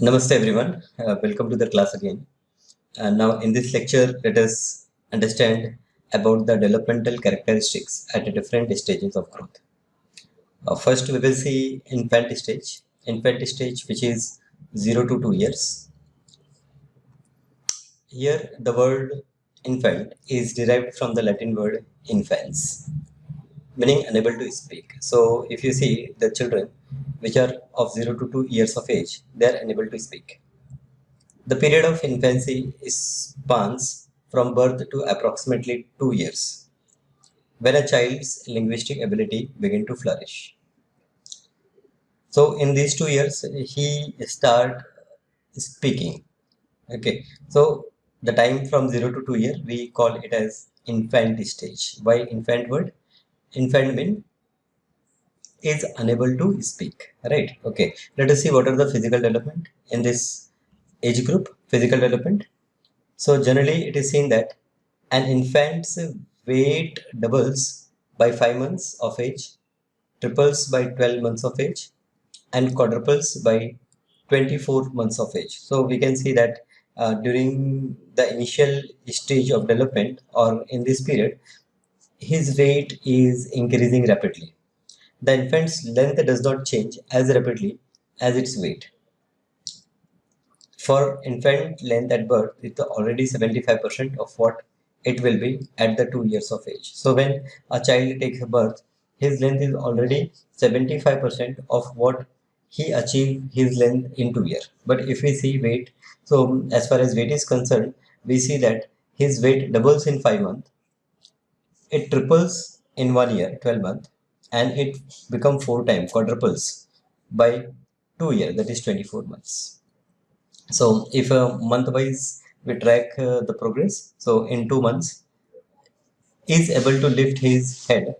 Namaste everyone, welcome to the class again. And now in this lecture, let us understand about the developmental characteristics at the different stages of growth. First, we will see infant stage which is 0 to 2 years. Here, the word infant is derived from the Latin word infans, meaning unable to speak. So, if you see the children which are of 0 to 2 years of age, they are unable to speak. The period of infancy spans from birth to approximately 2 years, when a child's linguistic ability begins to flourish. So in these 2 years, he start speaking. Okay, so the time from 0 to 2 year, we call it as infant stage. Why infant word? Infant mean is unable to speak, right? Okay, let us see what are the physical development in this age group. Physical development. So generally it is seen that an infant's weight doubles by 5 months of age, triples by 12 months of age, and quadruples by 24 months of age. So we can see that during the initial stage of development or in this period, his weight is increasing rapidly. The infant's length does not change as rapidly as its weight. For infant length at birth, it's already 75% of what it will be at the 2 years of age. So when a child takes birth, his length is already 75% of what he achieved his length in 2 years. But if we see weight, so as far as weight is concerned, we see that his weight doubles in 5 months, it triples in 1 year, 12 months, and it becomes 4 times, quadruples by 2 years, that is 24 months. So if month wise we track the progress, so in 2 months is able to lift his head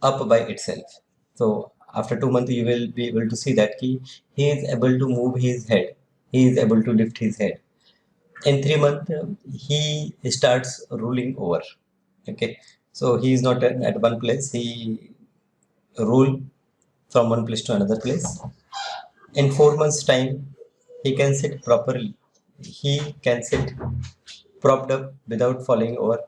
up by itself. So after 2 months you will be able to see that he is able to move his head. He is able to lift his head. In 3 months he starts rolling over. Okay, so he is not at one place. He roll from one place to another place. In 4 months time he can sit properly. He can sit propped up without falling over.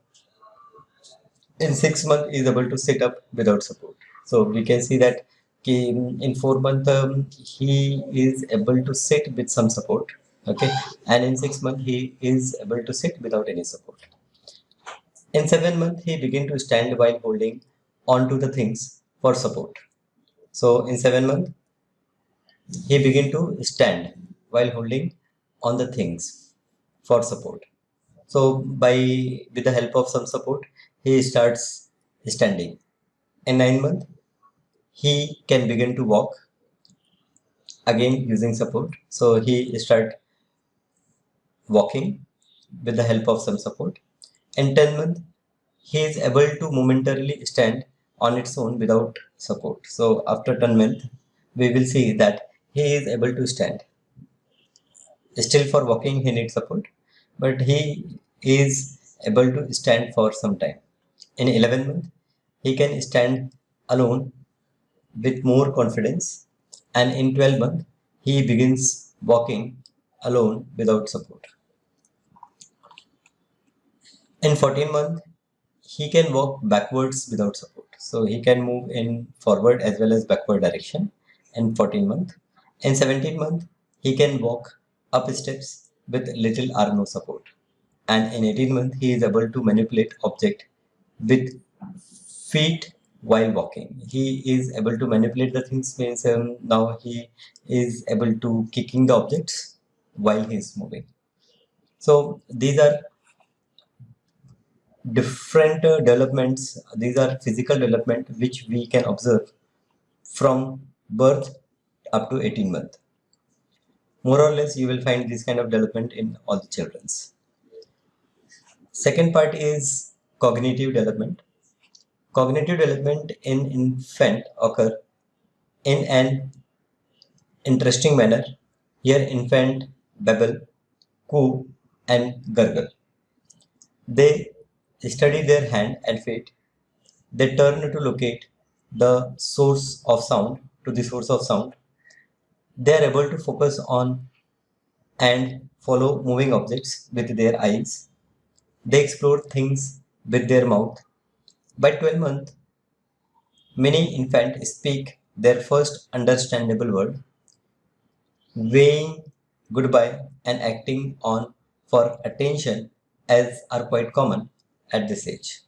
In 6 months, he is able to sit up without support. So we can see that in 4 months, he is able to sit with some support. Okay, and in 6 months, he is able to sit without any support. In 7 months, he begin to stand while holding onto the things for support. So in 7 months, he begin to stand while holding on the things for support. So by with the help of some support, he starts standing. In 9 months, he can begin to walk again using support. So he start walking with the help of some support. In 10 months, he is able to momentarily stand on its own without support. So after 10 months, we will see that he is able to stand. Still for walking, he needs support, but he is able to stand for some time. In 11 months, he can stand alone with more confidence, and in 12 months, he begins walking alone without support. In 14 months, he can walk backwards without support. So he can move in forward as well as backward direction in 14 months. In 17 months, he can walk up steps with little or no support. And in 18 months, he is able to manipulate object with feet while walking. He is able to manipulate the things, means now he is able to kicking the objects while he is moving. So these are different developments. These are physical development which we can observe from birth up to 18 months. More or less, you will find this kind of development in all the children's. Second part is cognitive development. Cognitive development in infant occur in an interesting manner. Here infant babble, coo and gurgle. They study their hand and feet. They turn to locate the source of sound to the source of sound. They are able to focus on and follow moving objects with their eyes. They explore things with their mouth. By 12 months, many infants speak their first understandable word, weighing goodbye and acting on for attention as are quite common at this age.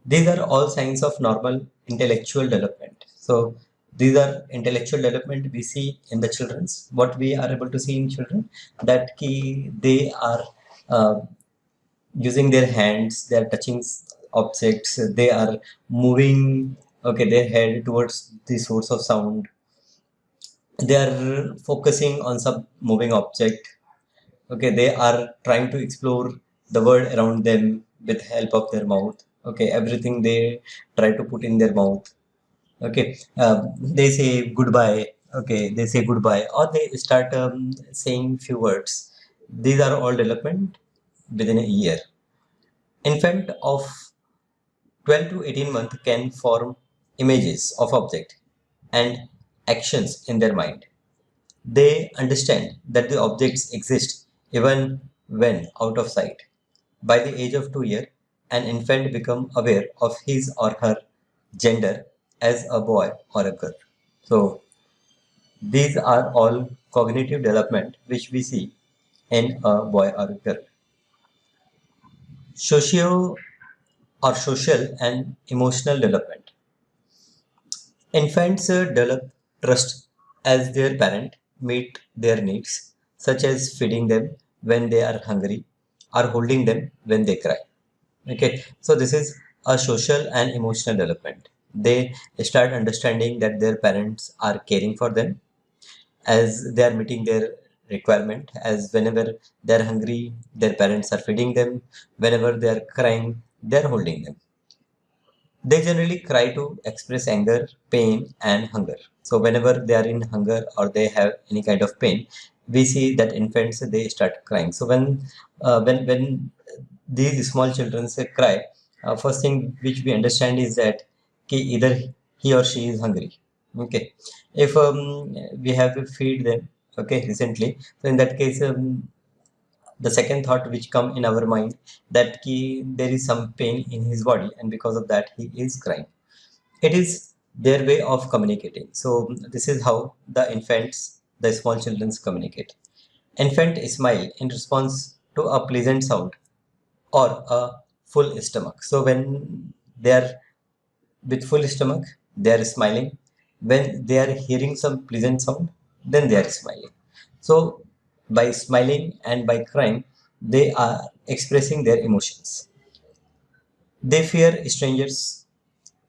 These are all signs of normal intellectual development. So these are intellectual development we see in the children's. What we are able to see in children, that they are uh, using their hands, they are touching objects, they are moving okay their head towards the source of sound. They are focusing on some moving object. Okay, they are trying to explore the world around them with help of their mouth. Okay, everything they try to put in their mouth. Okay, they say goodbye. Okay, they say goodbye, or they start saying few words. These are all development within a year. Infant of 12 to 18 months can form images of object and actions in their mind. They understand that the objects exist even when out of sight. By the age of 2 years, an infant becomes aware of his or her gender as a boy or a girl. So these are all cognitive development which we see in a boy or a girl. Socio or social and emotional development. Infants develop trust as their parent meet their needs, such as feeding them when they are hungry or holding them when they cry. Okay, so this is a social and emotional development. They start understanding that their parents are caring for them as they are meeting their requirement, as whenever they are hungry, their parents are feeding them, whenever they are crying, they are holding them. They generally cry to express anger, pain, and hunger. So whenever they are in hunger or they have any kind of pain, we see that infants they start crying. So when these small children say cry, first thing which we understand is that either he or she is hungry. Okay, if we have to feed them, okay, recently, so in that case, the second thought which come in our mind that there is some pain in his body and because of that he is crying. It is their way of communicating. So this is how the small children communicate. Infant smile in response to a pleasant sound or a full stomach. So when they are with full stomach, they are smiling. When they are hearing some pleasant sound, then they are smiling. So by smiling and by crying, they are expressing their emotions. They fear strangers,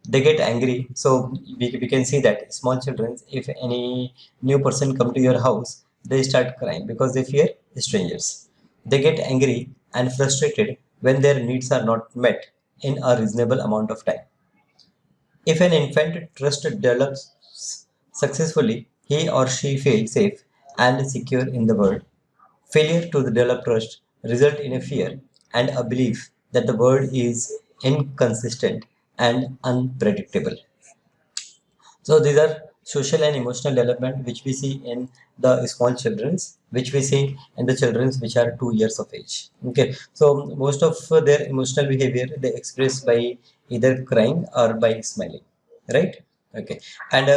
they get angry. So we can see that small children, if any new person come to your house, they start crying because they fear strangers. They get angry and frustrated when their needs are not met in a reasonable amount of time. If an infant trust develops successfully, he or she feels safe and secure in the world. Failure to develop trust result in a fear and a belief that the world is inconsistent and unpredictable. So these are social and emotional development which we see in the small children's, which we see in the children's which are 2 years of age. Okay, so most of their emotional behavior they express by either crying or by smiling, right? Okay, and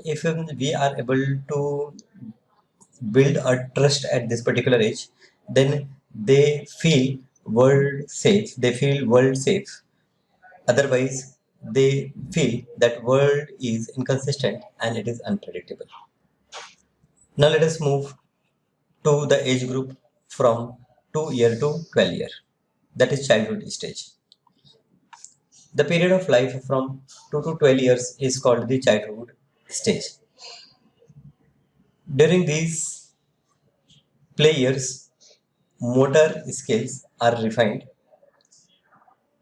if we are able to build a trust at this particular age, then they feel world safe. They feel world safe. Otherwise, they feel that world is inconsistent and it is unpredictable. Now let us move to the age group from 2 year to 12 year. That is childhood stage. The period of life from 2 to 12 years is called the childhood stage. During these play years, motor skills are refined,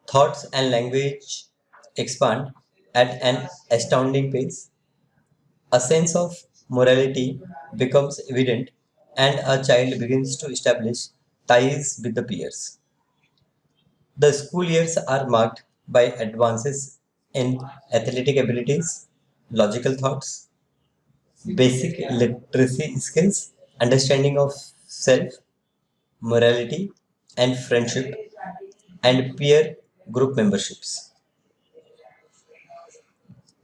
thoughts and language expand at an astounding pace. A sense of morality becomes evident, and a child begins to establish ties with the peers. The school years are marked by advances in athletic abilities, logical thoughts, basic literacy skills, understanding of self, morality, and friendship, and peer group memberships.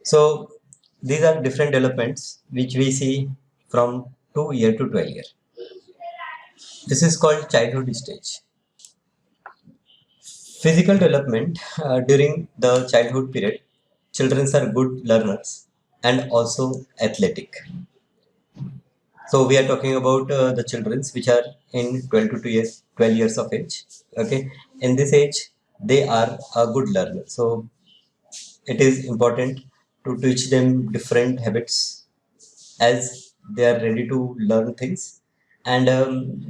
So these are different developments which we see from 2 year to 12 year. This is called childhood stage. Physical development during the childhood period, children are good learners and also athletic. So we are talking about the children which are in 12 to 2 years, 12 years of age. Okay, in this age, they are a good learner. So it is important to teach them different habits as they are ready to learn things, and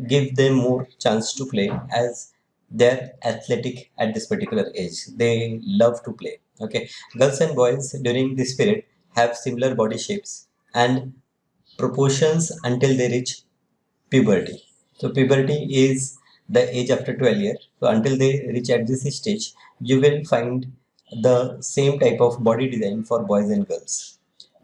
give them more chance to play as they're athletic at this particular age. They love to play. Okay, girls and boys during this period have similar body shapes and proportions until they reach puberty. So puberty is the age after 12 years. So until they reach at this stage, you will find the same type of body design for boys and girls.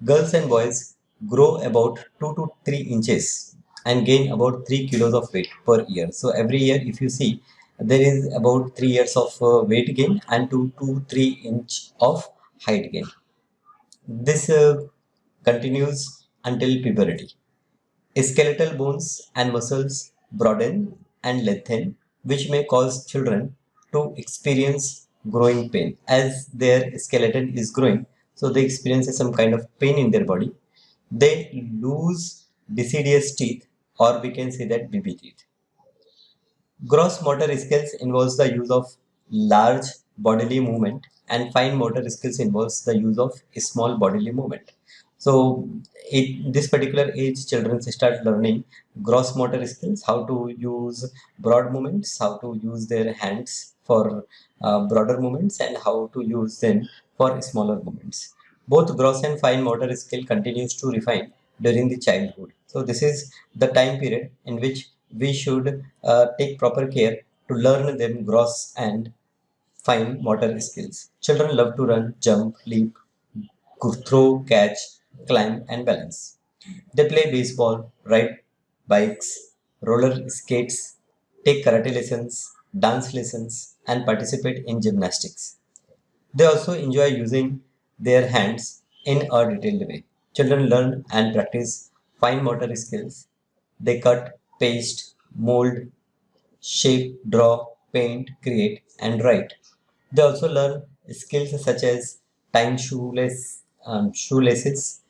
Girls and boys grow about 2 to 3 inches and gain about 3 kilos of weight per year. So every year, if you see, there is about 3 years of weight gain and 2 to 3 inch of height gain. This continues until puberty. Skeletal bones and muscles broaden and lengthen, which may cause children to experience growing pain. As their skeleton is growing, so they experience some kind of pain in their body. They lose deciduous teeth, or we can say that BB teeth. Gross motor skills involves the use of large bodily movement, and fine motor skills involves the use of small bodily movement. So, in this particular age, children start learning gross motor skills, how to use broad movements, how to use their hands for broader movements, and how to use them for smaller movements. Both gross and fine motor skill continues to refine during the childhood. So this is the time period in which we should take proper care to learn them gross and fine motor skills. Children love to run, jump, leap, throw, catch, climb, and balance. They play baseball, ride bikes, roller skates, take karate lessons, dance lessons, and participate in gymnastics. They also enjoy using their hands in a detailed way. Children learn and practice fine motor skills. They cut, paste, mold, shape, draw, paint, create, and write. They also learn skills such as tying shoelaces,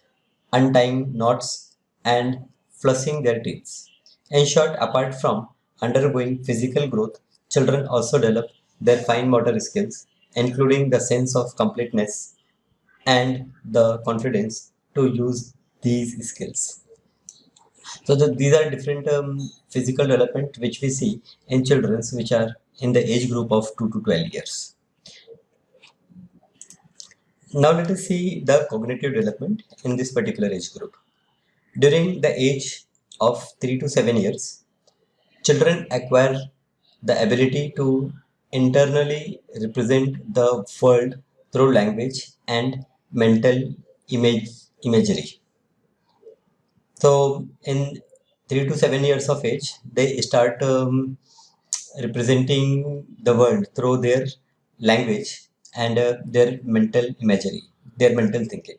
untying knots, and flossing their teeth. In short, apart from undergoing physical growth, children also develop their fine motor skills, including the sense of completeness and the confidence to use these skills. So these are different physical development which we see in children which are in the age group of 2 to 12 years. Now let us see the cognitive development in this particular age group. During the age of 3 to 7 years, children acquire the ability to internally represent the world through language and mental imagery. So in 3 to 7 years of age, they start representing the world through their language and their mental imagery, their mental thinking.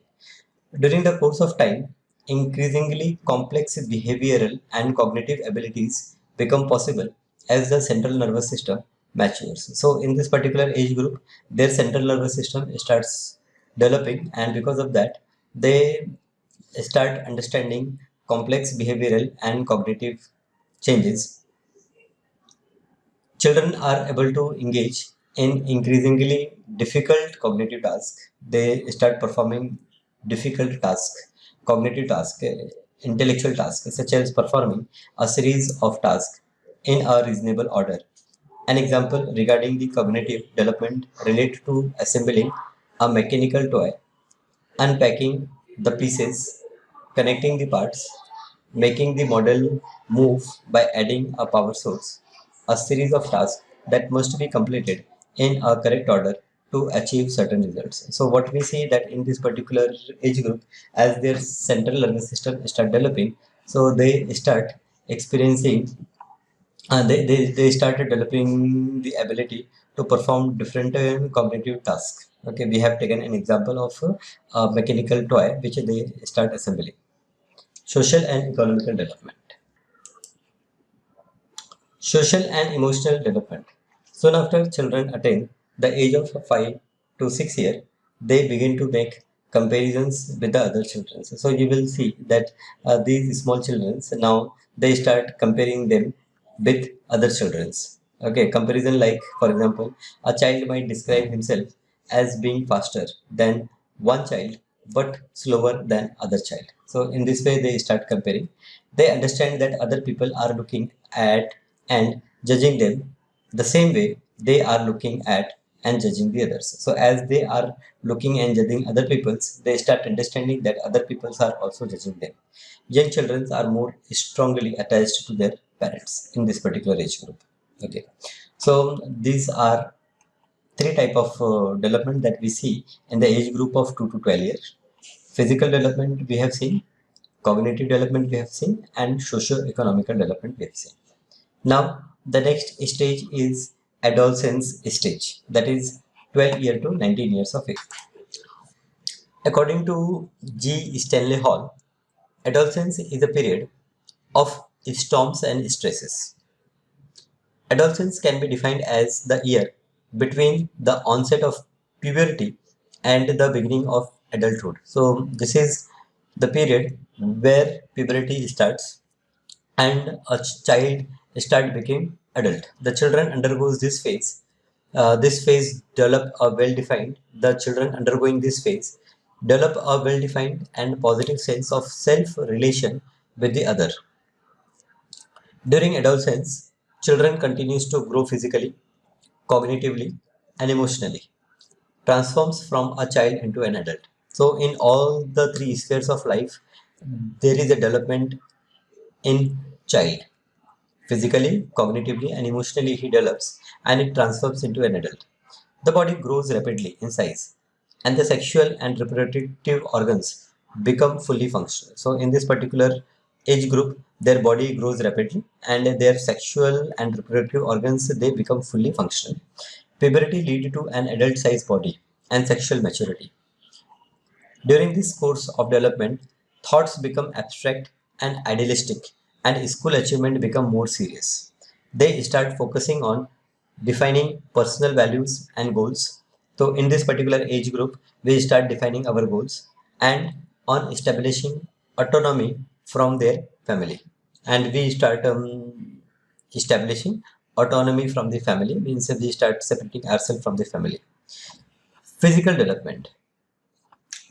During the course of time, increasingly complex behavioral and cognitive abilities become possible as the central nervous system matures. So, in this particular age group, their central nervous system starts developing, and because of that, they start understanding complex behavioral and cognitive changes. Children are able to engage in increasingly difficult cognitive tasks. They start performing difficult tasks, cognitive tasks, intellectual tasks, such as performing a series of tasks in a reasonable order. An example regarding the cognitive development related to assembling a mechanical toy, unpacking the pieces, connecting the parts, making the model move by adding a power source, a series of tasks that must be completed in a correct order to achieve certain results. So what we see that in this particular age group, as their central nervous system start developing, so they start experiencing they started developing the ability to perform different cognitive tasks. Okay, we have taken an example of a mechanical toy which they start assembling. Social and economical development. Social and emotional development. Soon after children attain the age of 5 to 6 years, they begin to make comparisons with the other children. So you will see that these small children now they start comparing them with other children. Okay, comparison like for example, a child might describe himself as being faster than one child but slower than other child. So in this way they start comparing. They understand that other people are looking at and judging them the same way they are looking at and judging the others. So as they are looking and judging other people's, they start understanding that other people's are also judging them. Young children are more strongly attached to their parents in this particular age group. Okay, so these are three type of development that we see in the age group of 2 to 12 years. Physical development we have seen, cognitive development we have seen, and socio-economical development we have seen. Now, the next stage is adolescence stage, that is 12 year to 19 years of age. According to G. Stanley Hall, adolescence is a period of storms and stresses. Adolescence can be defined as the year between the onset of puberty and the beginning of adulthood. So, this is the period where puberty starts and a child start becoming adult. The children undergoes this phase. This phase develop a well-defined. The children undergoing this phase develop a well-defined and positive sense of self-relation with the other. During adolescence, children continues to grow physically, cognitively, and emotionally. Transforms from a child into an adult. So, in all the three spheres of life, there is a development in child. Physically, cognitively, and emotionally, he develops and it transforms into an adult. The body grows rapidly in size, and the sexual and reproductive organs become fully functional. So, in this particular age group, their body grows rapidly, and their sexual and reproductive organs they become fully functional. Puberty leads to an adult-sized body and sexual maturity. During this course of development, thoughts become abstract and idealistic, and school achievement become more serious. They start focusing on defining personal values and goals. So, in this particular age group, we start defining our goals and on establishing autonomy from their family. And we start establishing autonomy from the family means we start separating ourselves from the family. Physical development.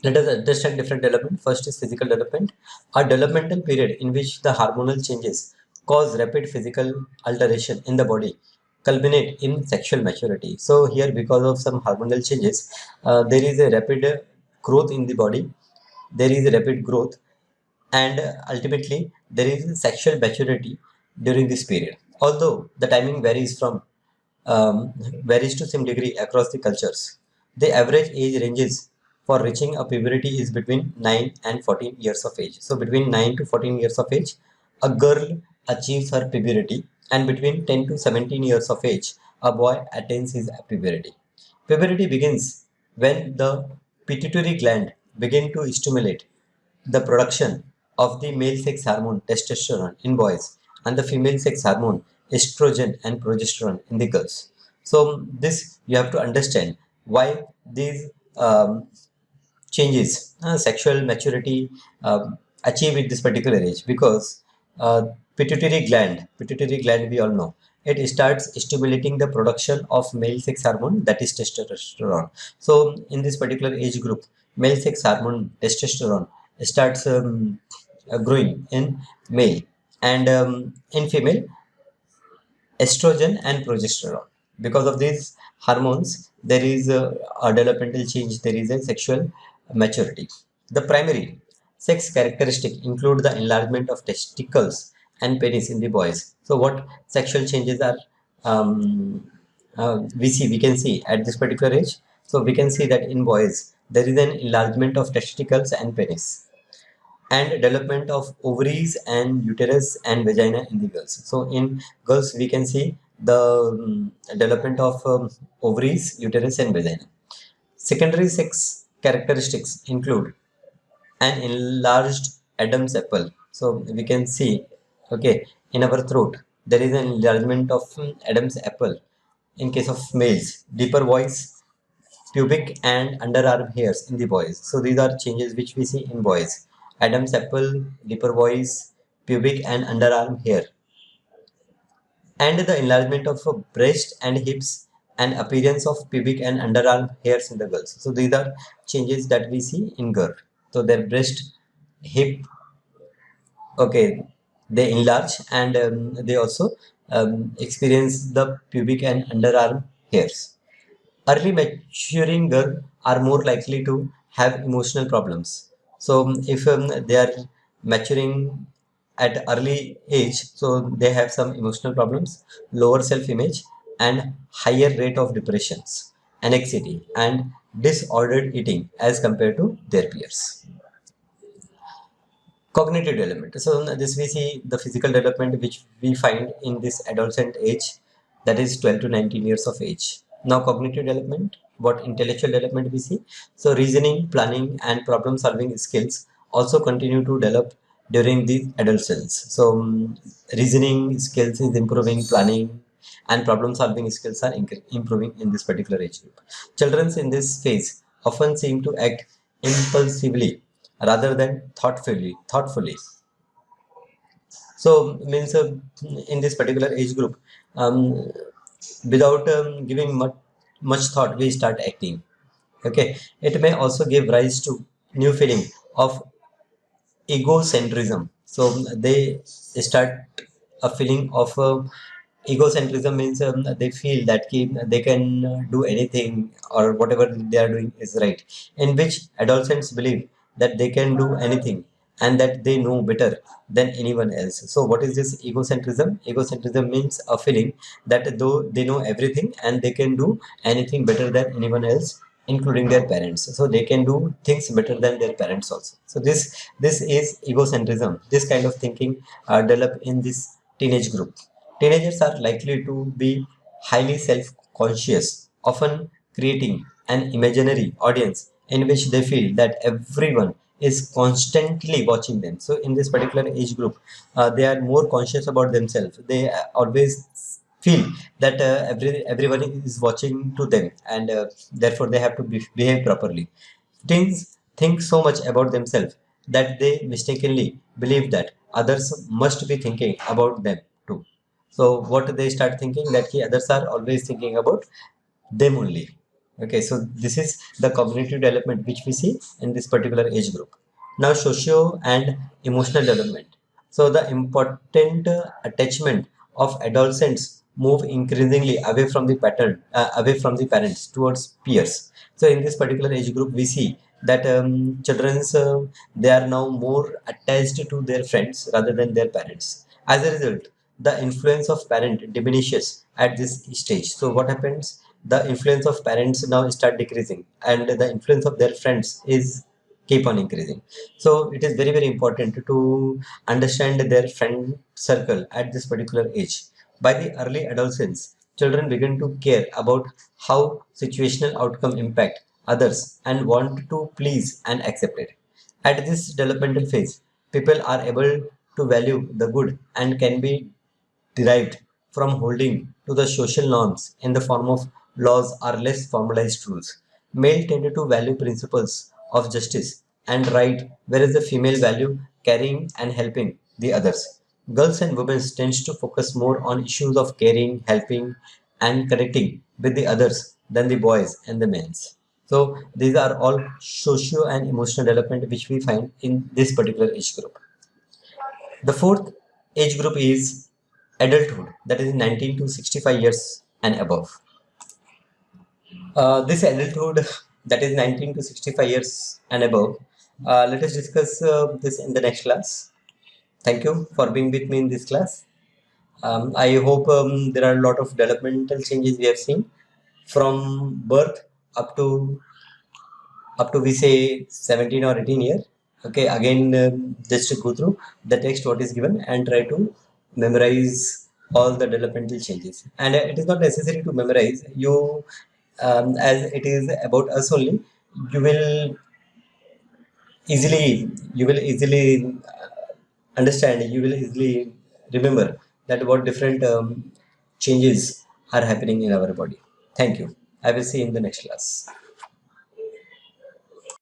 Let us understand different development. First is physical development, a developmental period in which the hormonal changes cause rapid physical alteration in the body, culminate in sexual maturity. So here, because of some hormonal changes, there is a rapid growth in the body. There is a rapid growth, and ultimately there is sexual maturity during this period. Although the timing varies to some degree across the cultures. The average age ranges for reaching a puberty is between 9 and 14 years of age. So between 9 to 14 years of age, a girl achieves her puberty, and between 10 to 17 years of age, a boy attains his puberty. Puberty begins when the pituitary gland begin to stimulate the production of the male sex hormone testosterone in boys and the female sex hormone estrogen and progesterone in the girls. So this you have to understand why these changes, sexual maturity achieve at this particular age, because pituitary gland we all know it starts stimulating the production of male sex hormone, that is testosterone. So in this particular age group, male sex hormone testosterone starts growing in male, and in female estrogen and progesterone. Because of these hormones, there is a developmental change, there is a sexual maturity. The primary sex characteristic include the enlargement of testicles and penis in the boys. So what sexual changes are we can see at this particular age? So we can see that in boys there is an enlargement of testicles and penis, and development of ovaries and uterus and vagina in the girls. So in girls we can see the development of ovaries, uterus and vagina. Secondary sex characteristics include an enlarged Adam's apple. So we can see, okay, in our throat there is an enlargement of Adam's apple in case of males, deeper voice, pubic and underarm hairs in the boys. So these are changes which we see in boys. Adam's apple, deeper voice, pubic and underarm hair, and the enlargement of breast and hips and appearance of pubic and underarm hairs in the girls. So these are changes that we see in girl. So their breast, hip, okay, they enlarge and they also experience the pubic and underarm hairs. Early maturing girls are more likely to have emotional problems. So if they are maturing at early age, so they have some emotional problems, lower self-image, and higher rate of depressions, anxiety, and disordered eating as compared to their peers. Cognitive development. So this we see the physical development which we find in this adolescent age, that is 12 to 19 years of age. Now cognitive development, what intellectual development we see. So reasoning, planning and problem solving skills also continue to develop during the adolescence. So reasoning skills is improving, planning and problem solving skills are improving in this particular age group. Children in this phase often seem to act impulsively rather than thoughtfully. So means in this particular age group, um, without giving much thought we start acting. Okay, it may also give rise to new feeling of egocentrism. So they start a feeling of egocentrism, means they feel that they can do anything or whatever they are doing is right, in which adolescents believe that they can do anything and that they know better than anyone else. So what is this egocentrism? Egocentrism means a feeling that though they know everything and they can do anything better than anyone else, including their parents. So they can do things better than their parents also. So this is egocentrism. This kind of thinking develop in this teenage group. Teenagers are likely to be highly self-conscious, often creating an imaginary audience in which they feel that everyone is constantly watching them. So in this particular age group, they are more conscious about themselves. They always feel that everyone is watching to them, and therefore they have to behave properly. Teens think so much about themselves that they mistakenly believe that others must be thinking about them too. So what they start thinking, that others are always thinking about them only. Okay, so this is the cognitive development which we see in this particular age group. Now socio and emotional development. So the important attachment of adolescents move increasingly away from the pattern away from the parents towards peers. So in this particular age group we see that children's they are now more attached to their friends rather than their parents. As a result, the influence of parent diminishes at this stage. So what happens, the influence of parents now start decreasing and the influence of their friends is keep on increasing. So it is very very important to understand their friend circle at this particular age. By the early adolescence, children begin to care about how situational outcome impact others and want to please and accept it. At this developmental phase, people are able to value the good and can be derived from holding to the social norms in the form of laws or less formalized rules. Male tended to value principles of justice and right, whereas the female value caring and helping the others. Girls and women tends to focus more on issues of caring, helping, and connecting with the others than the boys and the men. So these are all socio and emotional development which we find in this particular age group. The fourth age group is adulthood, that is 19 to 65 years and above. This adulthood, that is 19 to 65 years and above, let us discuss this in the next class. Thank you for being with me in this class. I hope there are a lot of developmental changes we have seen from birth up to we say 17 or 18 years. Okay, again, just to go through the text what is given and try to memorize all the developmental changes. And it is not necessary to memorize. You, as it is about us only, you will easily understand. You will easily remember that what different changes are happening in our body. Thank you. I will see you in the next class.